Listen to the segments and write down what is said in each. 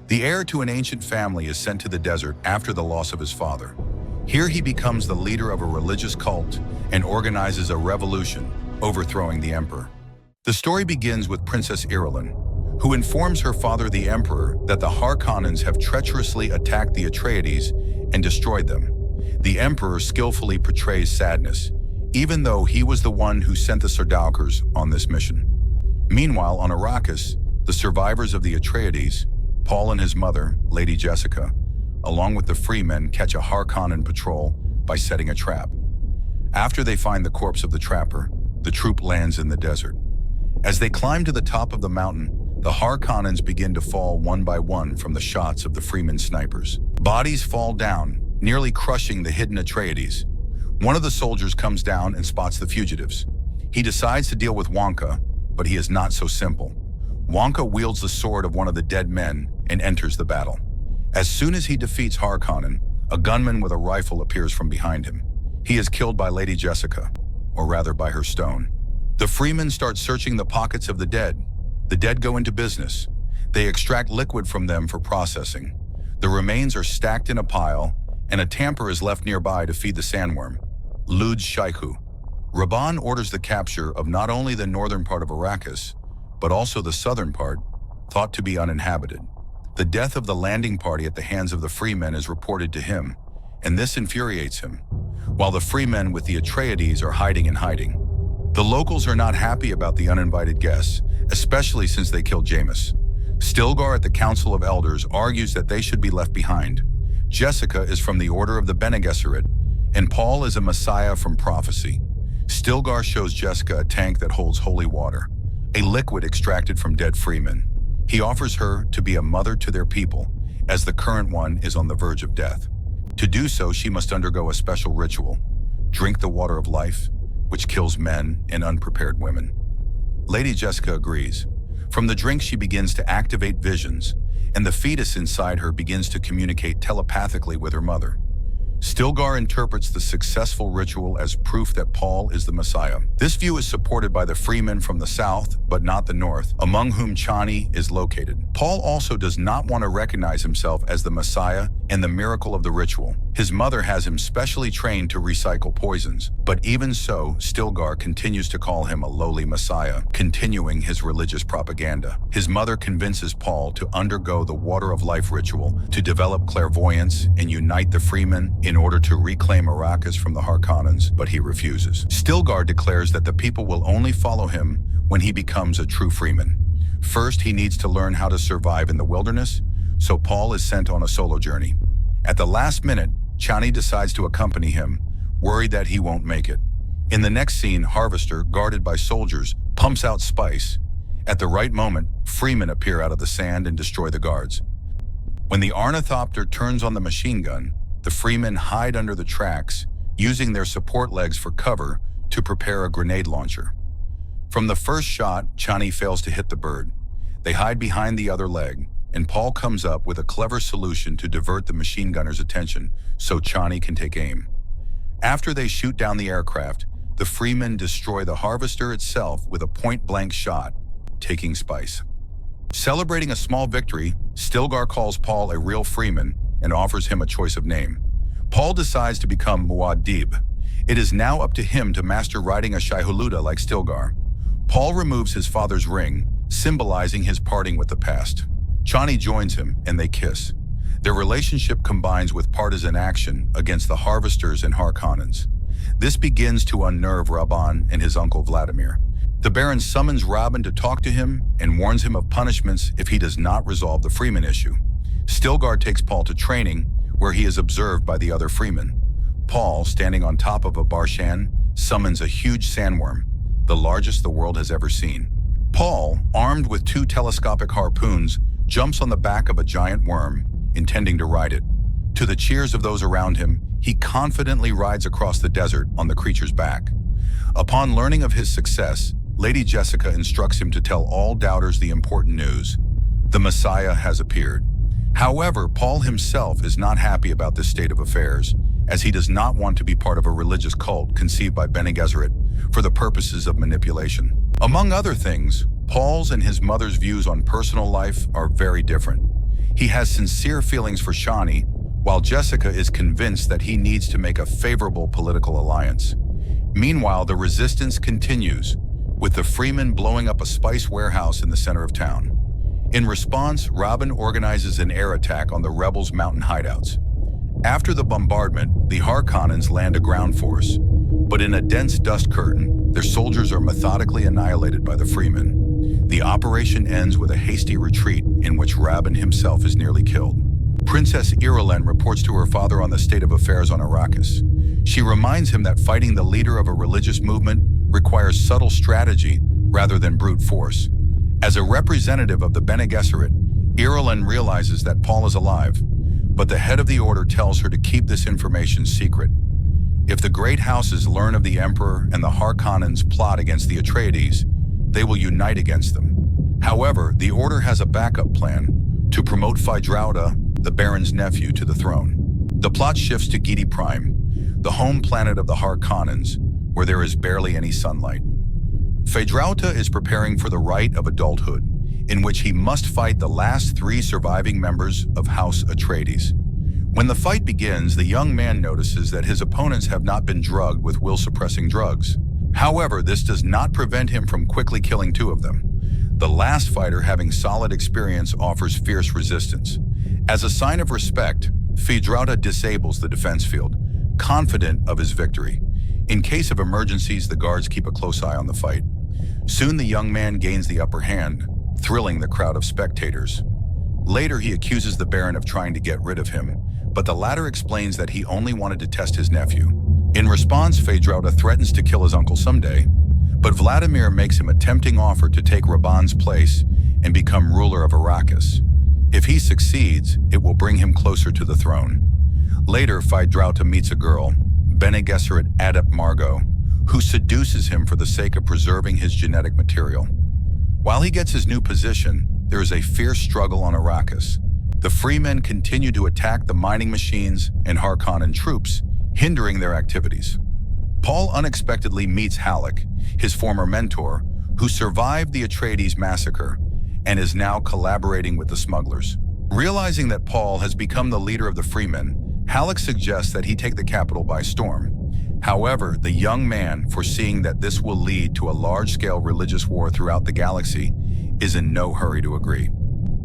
The heir to an ancient family is sent to the desert after the loss of his father. Here he becomes the leader of a religious cult and organizes a revolution, overthrowing the emperor. The story begins with Princess Irulan, who informs her father, the emperor, that the Harkonnens have treacherously attacked the Atreides and destroyed them. The emperor skillfully portrays sadness, even though he was the one who sent the Sardaukars on this mission. Meanwhile, on Arrakis, the survivors of the Atreides, Paul and his mother, Lady Jessica, along with the Fremen, catch a Harkonnen patrol by setting a trap. After they find the corpse of the trapper, the troop lands in the desert. As they climb to the top of the mountain, the Harkonnens begin to fall one by one from the shots of the Fremen snipers. Bodies fall down, nearly crushing the hidden Atreides. One of the soldiers comes down and spots the fugitives. He decides to deal with Wonka, but he is not so simple. Wonka wields the sword of one of the dead men and enters the battle. As soon as he defeats Harkonnen, a gunman with a rifle appears from behind him. He is killed by Lady Jessica, or rather by her stone. The Fremen start searching the pockets of the dead. The dead go into business. They extract liquid from them for processing. The remains are stacked in a pile, and a tamper is left nearby to feed the sandworm, Lud's Shaiku. Rabban orders the capture of not only the northern part of Arrakis, but also the southern part, thought to be uninhabited. The death of the landing party at the hands of the Fremen is reported to him, and this infuriates him, while the Fremen with the Atreides are hiding and hiding. The locals are not happy about the uninvited guests, especially since they killed Jameis. Stilgar at the Council of Elders argues that they should be left behind. Jessica is from the Order of the Bene Gesserit, and Paul is a messiah from prophecy. Stilgar shows Jessica a tank that holds holy water, a liquid extracted from dead Fremen. He offers her to be a mother to their people, as the current one is on the verge of death. To do so, she must undergo a special ritual, drink the water of life, which kills men and unprepared women. Lady Jessica agrees. From the drink, she begins to activate visions, and the fetus inside her begins to communicate telepathically with her mother. Stilgar interprets the successful ritual as proof that Paul is the Messiah. This view is supported by the Fremen from the south, but not the north, among whom Chani is located. Paul also does not want to recognize himself as the Messiah and the miracle of the ritual. His mother has him specially trained to recycle poisons, but even so, Stilgar continues to call him a lowly Messiah, continuing his religious propaganda. His mother convinces Paul to undergo the Water of Life ritual to develop clairvoyance and unite the Fremen in order to reclaim Arrakis from the Harkonnens, but he refuses. Stilgar declares that the people will only follow him when he becomes a true Freeman. First, he needs to learn how to survive in the wilderness, so Paul is sent on a solo journey. At the last minute, Chani decides to accompany him, worried that he won't make it. In the next scene, Harvester, guarded by soldiers, pumps out spice. At the right moment, Fremen appear out of the sand and destroy the guards. When the Ornithopter turns on the machine gun, the Fremen hide under the tracks, using their support legs for cover to prepare a grenade launcher. From the first shot, Chani fails to hit the bird. They hide behind the other leg, and Paul comes up with a clever solution to divert the machine gunner's attention so Chani can take aim. After they shoot down the aircraft, the Fremen destroy the Harvester itself with a point-blank shot, taking spice. Celebrating a small victory, Stilgar calls Paul a real Freeman and offers him a choice of name. Paul decides to become Muad Dib. It is now up to him to master riding a Shaihuluda like Stilgar. Paul removes his father's ring, symbolizing his parting with the past. Chani joins him, and they kiss. Their relationship combines with partisan action against the Harvesters and Harkonnens. This begins to unnerve Rabban and his uncle Vladimir. The Baron summons Rabban to talk to him and warns him of punishments if he does not resolve the Freeman issue. Stilgar takes Paul to training, where he is observed by the other Freemen. Paul, standing on top of a Barshan, summons a huge sandworm, the largest the world has ever seen. Paul, armed with 2 telescopic harpoons, jumps on the back of a giant worm, intending to ride it. To the cheers of those around him, he confidently rides across the desert on the creature's back. Upon learning of his success, Lady Jessica instructs him to tell all doubters the important news. The Messiah has appeared. However, Paul himself is not happy about this state of affairs, as he does not want to be part of a religious cult conceived by Bene Gesserit for the purposes of manipulation. Among other things, Paul's and his mother's views on personal life are very different. He has sincere feelings for Shani, while Jessica is convinced that he needs to make a favorable political alliance. Meanwhile, the resistance continues, with the Fremen blowing up a spice warehouse in the center of town. In response, Robin organizes an air attack on the rebels' mountain hideouts. After the bombardment, the Harkonnens land a ground force, but in a dense dust curtain, their soldiers are methodically annihilated by the Fremen. The operation ends with a hasty retreat in which Rabin himself is nearly killed. Princess Irulan reports to her father on the state of affairs on Arrakis. She reminds him that fighting the leader of a religious movement requires subtle strategy rather than brute force. As a representative of the Bene Gesserit, Irulan realizes that Paul is alive, but the head of the order tells her to keep this information secret. If the great houses learn of the Emperor and the Harkonnens plot against the Atreides, they will unite against them. However, the order has a backup plan to promote Feyd-Rautha, the Baron's nephew, to the throne. The plot shifts to Giedi Prime, the home planet of the Harkonnens, where there is barely any sunlight. Feyd-Rautha is preparing for the rite of adulthood, in which he must fight the last 3 surviving members of House Atreides. When the fight begins, the young man notices that his opponents have not been drugged with will-suppressing drugs. However, this does not prevent him from quickly killing 2 of them. The last fighter, having solid experience, offers fierce resistance. As a sign of respect, Feyd-Rautha disables the defense field, confident of his victory. In case of emergencies, the guards keep a close eye on the fight. Soon the young man gains the upper hand, thrilling the crowd of spectators. Later, he accuses the Baron of trying to get rid of him, but the latter explains that he only wanted to test his nephew. In response, Feyd-Rautha threatens to kill his uncle someday, but Vladimir makes him a tempting offer to take Rabban's place and become ruler of Arrakis. If he succeeds, it will bring him closer to the throne. Later, Feyd-Rautha meets a girl, Bene Gesserit adept Margot, who seduces him for the sake of preserving his genetic material. While he gets his new position, there is a fierce struggle on Arrakis. The Fremen continue to attack the mining machines and Harkonnen troops, hindering their activities. Paul unexpectedly meets Halleck, his former mentor, who survived the Atreides massacre and is now collaborating with the smugglers. Realizing that Paul has become the leader of the Fremen, Halleck suggests that he take the capital by storm. However, the young man, foreseeing that this will lead to a large-scale religious war throughout the galaxy, is in no hurry to agree.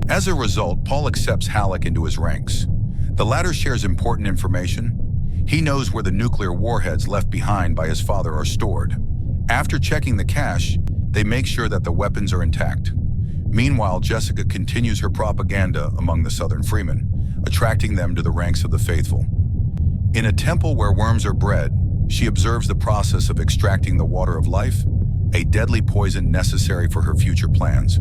As a result, Paul accepts Halleck into his ranks. The latter shares important information. He knows where the nuclear warheads left behind by his father are stored. After checking the cache, they make sure that the weapons are intact. Meanwhile, Jessica continues her propaganda among the Southern Fremen, attracting them to the ranks of the faithful. In a temple where worms are bred, she observes the process of extracting the water of life, a deadly poison necessary for her future plans.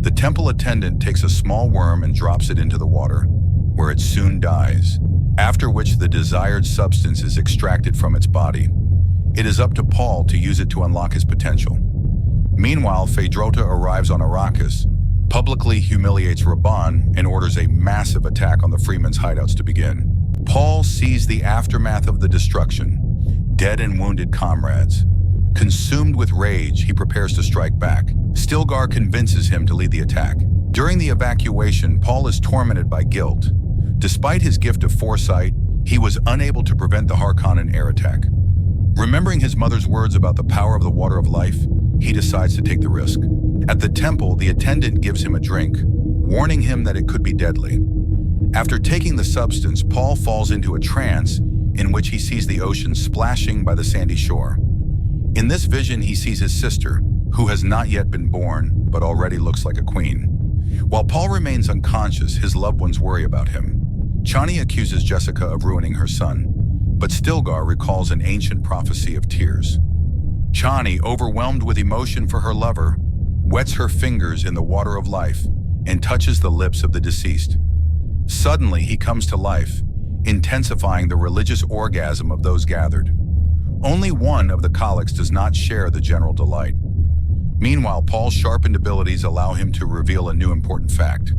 The temple attendant takes a small worm and drops it into the water, where it soon dies, after which the desired substance is extracted from its body. It is up to Paul to use it to unlock his potential. Meanwhile, Feyd-Rautha arrives on Arrakis, publicly humiliates Rabban, and orders a massive attack on the Fremen's hideouts to begin. Paul sees the aftermath of the destruction, dead and wounded comrades. Consumed with rage, he prepares to strike back. Stilgar convinces him to lead the attack. During the evacuation, Paul is tormented by guilt. Despite his gift of foresight, he was unable to prevent the Harkonnen air attack. Remembering his mother's words about the power of the water of life, he decides to take the risk. At the temple, the attendant gives him a drink, warning him that it could be deadly. After taking the substance, Paul falls into a trance in which he sees the ocean splashing by the sandy shore. In this vision, he sees his sister, who has not yet been born, but already looks like a queen. While Paul remains unconscious, his loved ones worry about him. Chani accuses Jessica of ruining her son, but Stilgar recalls an ancient prophecy of tears. Chani, overwhelmed with emotion for her lover, wets her fingers in the water of life and touches the lips of the deceased. Suddenly, he comes to life, intensifying the religious orgasm of those gathered. Only one of the colics does not share the general delight. Meanwhile, Paul's sharpened abilities allow him to reveal a new important fact.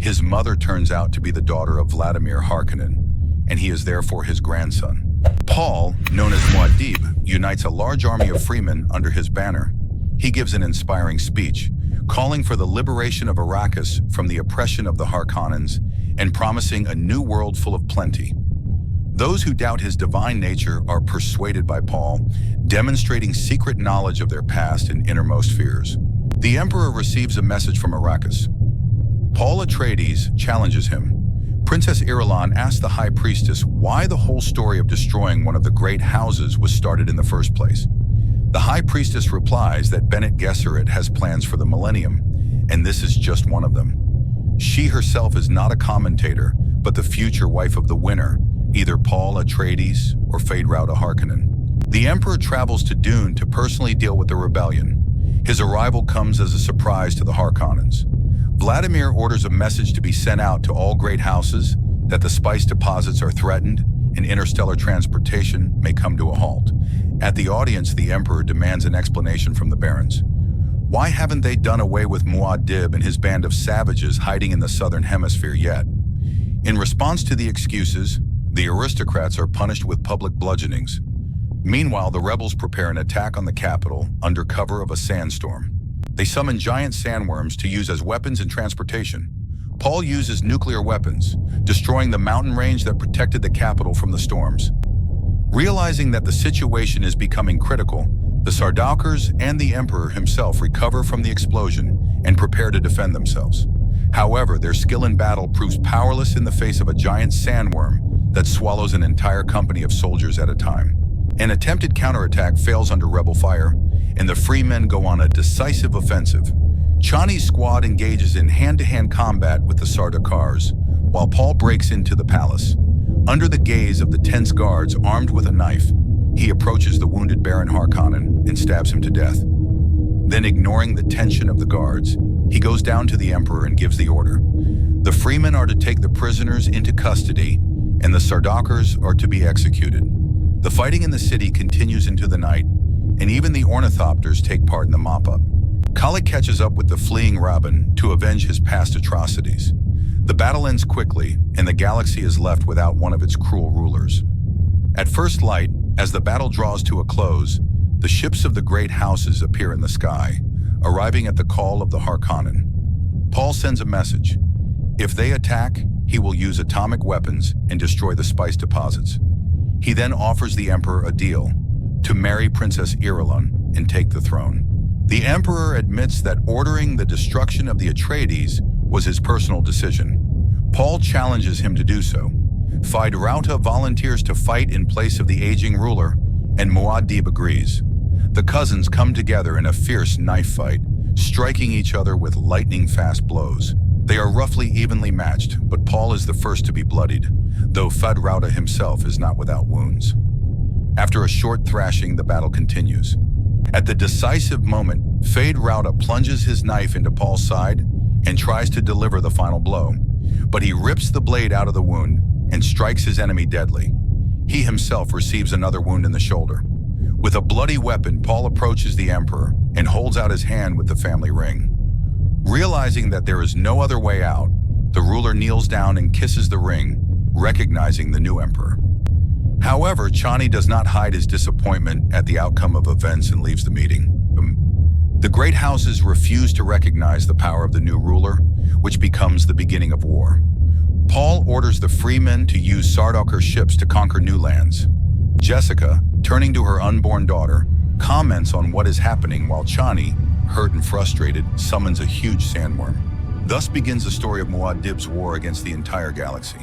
His mother turns out to be the daughter of Vladimir Harkonnen, and he is therefore his grandson. Paul, known as Muad Dib, unites a large army of Fremen under his banner. He gives an inspiring speech, calling for the liberation of Arrakis from the oppression of the Harkonnens and promising a new world full of plenty. Those who doubt his divine nature are persuaded by Paul, demonstrating secret knowledge of their past and innermost fears. The Emperor receives a message from Arrakis. Paul Atreides challenges him. Princess Irulan asks the High Priestess why the whole story of destroying one of the great houses was started in the first place. The High Priestess replies that Bene Gesserit has plans for the Millennium, and this is just one of them. She herself is not a commentator, but the future wife of the winner, either Paul Atreides or Feyd-Rautha Harkonnen. The Emperor travels to Dune to personally deal with the rebellion. His arrival comes as a surprise to the Harkonnens. Vladimir orders a message to be sent out to all great houses that the spice deposits are threatened and interstellar transportation may come to a halt. At the audience, the Emperor demands an explanation from the barons. Why haven't they done away with Muad Dib and his band of savages hiding in the southern hemisphere yet? In response to the excuses, the aristocrats are punished with public bludgeonings. Meanwhile, the rebels prepare an attack on the capital under cover of a sandstorm. They summon giant sandworms to use as weapons in transportation. Paul uses nuclear weapons, destroying the mountain range that protected the capital from the storms. Realizing that the situation is becoming critical, the Sardaukars and the Emperor himself recover from the explosion and prepare to defend themselves. However, their skill in battle proves powerless in the face of a giant sandworm that swallows an entire company of soldiers at a time. An attempted counterattack fails under rebel fire, and the Fremen go on a decisive offensive. Chani's squad engages in hand-to-hand combat with the Sardaukars, while Paul breaks into the palace. Under the gaze of the tense guards armed with a knife, he approaches the wounded Baron Harkonnen and stabs him to death. Then, ignoring the tension of the guards, he goes down to the Emperor and gives the order. The Fremen are to take the prisoners into custody, and the Sardaukars are to be executed. The fighting in the city continues into the night, and even the ornithopters take part in the mop-up. Kali catches up with the fleeing Rabban to avenge his past atrocities. The battle ends quickly, and the galaxy is left without one of its cruel rulers. At first light, as the battle draws to a close, the ships of the great houses appear in the sky, arriving at the call of the Harkonnen. Paul sends a message. If they attack, he will use atomic weapons and destroy the spice deposits. He then offers the Emperor a deal to marry Princess Irulan and take the throne. The Emperor admits that ordering the destruction of the Atreides was his personal decision. Paul challenges him to do so. Feyd-Rautha volunteers to fight in place of the aging ruler, and Muad Dib agrees. The cousins come together in a fierce knife fight, striking each other with lightning-fast blows. They are roughly evenly matched, but Paul is the first to be bloodied, though Feyd-Rautha himself is not without wounds. After a short thrashing, the battle continues. At the decisive moment, Feyd-Rautha plunges his knife into Paul's side and tries to deliver the final blow, but he rips the blade out of the wound and strikes his enemy deadly. He himself receives another wound in the shoulder. With a bloody weapon, Paul approaches the Emperor and holds out his hand with the family ring. Realizing that there is no other way out, the ruler kneels down and kisses the ring, recognizing the new Emperor. However, Chani does not hide his disappointment at the outcome of events and leaves the meeting. The great houses refuse to recognize the power of the new ruler, which becomes the beginning of war. Paul orders the Fremen to use Sardaukar ships to conquer new lands. Jessica, turning to her unborn daughter, comments on what is happening while Chani, hurt and frustrated, summons a huge sandworm. Thus begins the story of Muad Dib's war against the entire galaxy.